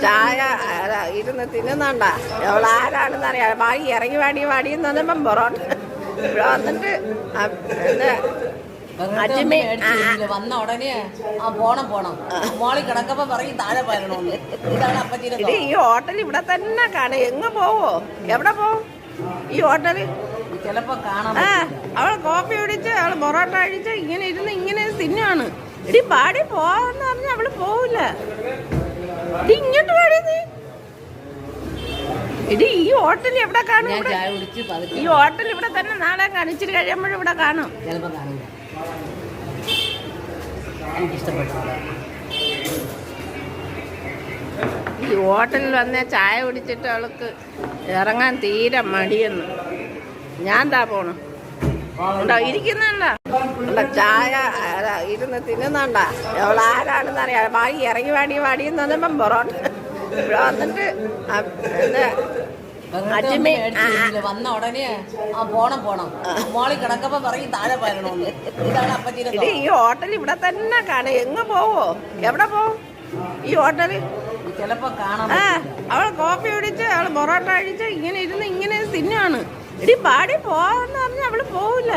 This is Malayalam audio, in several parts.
ചായ ഇരുന്ന് തിന്നുന്നുണ്ട എവളാരാണെന്ന് അറിയാം. വാടി ഇറങ്ങി വാടിയെന്ന് പറഞ്ഞപ്പം പൊറോട്ട ഇവിടെ വന്നിട്ട് വന്ന ഉടനെ പോണം മോളി കിടക്കപ്പോ പറയും താഴെ പോരണോന്ന്. ഇതാണ് അപ്പച്ചീനെ. ഈ ഹോട്ടൽ ഇവിടെ തന്നെ കാണും. എങ്ങ് പോവോ? എവിടെ പോവും ഈ ഹോട്ടല്? ചിലപ്പോ കാണാം. അവൾ കോപ്പി കുടിച്ച് അവൾ പൊറോട്ട കഴിച്ച് ഇങ്ങനെ തിന്നാണ്. ഇടി പാടി പോവാന്ന് പറഞ്ഞ അവള് പോവില്ല. ഇടി ഇങ്ങോട്ട് പാടി നീ. ഇടി ഈ ഹോട്ടൽ എവിടെ കാണും? ഈ ഹോട്ടൽ ഇവിടെ തന്നെ നാളെ കാണിച്ചിട്ട് കഴിയുമ്പോഴും ഇവിടെ കാണും. ചിലപ്പോ കാണില്ല. എനിക്കിഷ്ടപ്പെട്ടു. ഈ ഹോട്ടലിൽ വന്ന ചായ കുടിച്ചിട്ട് അവൾക്ക് ഇറങ്ങാൻ തീരെ മടിയെന്ന്. ഞാൻ എന്താ പോണു ഉണ്ടോ ഇരിക്കുന്നുണ്ട ചായ ഇരുന്ന് തിന്നുന്നുണ്ട എവളാരാണെന്ന് അറിയാം. വാടി ഇറങ്ങി വാടിയെന്ന് പറഞ്ഞപ്പം പൊറോട്ട ഇവിടെ വന്നിട്ട് വന്ന ഉടനെ പോണം മോളി കിടക്കപ്പോ പറയും താഴെ പോരണോന്ന്. ഇതാണ് അപ്പച്ചീനെ. ഈ ഹോട്ടൽ ഇവിടെ തന്നെ കാണും. എങ്ങ് പോവോ? എവിടെ പോവും ഈ ഹോട്ടല്? ചിലപ്പോ കാണാം. അവൾ കോപ്പി കുടിച്ച് അവൾ പൊറോട്ട കഴിച്ച് ഇങ്ങനെ തിന്നാണ്. ഇടി പാടി പോവാന്ന് പറഞ്ഞ അവള് പോവില്ല.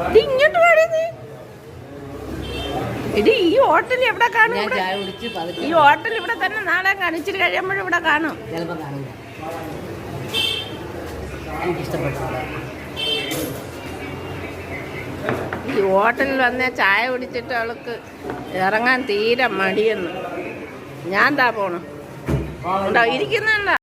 ഇടി ഇങ്ങോട്ട് പാടി നീ. ഇടി ഈ ഹോട്ടൽ എവിടെ കാണും? ഈ ഹോട്ടൽ ഇവിടെ തന്നെ നാളെ കാണിച്ചിട്ട് കഴിയുമ്പോഴും ഇവിടെ കാണും. ചിലപ്പോ കാണില്ല. എനിക്കിഷ്ടപ്പെട്ടു. ഈ ഹോട്ടലിൽ വന്ന ചായ കുടിച്ചിട്ട് അവൾക്ക് ഇറങ്ങാൻ തീരെ മടിയെന്ന്. ഞാൻ എന്താ പോണു ഉണ്ടോ ഇരിക്കുന്നുണ്ട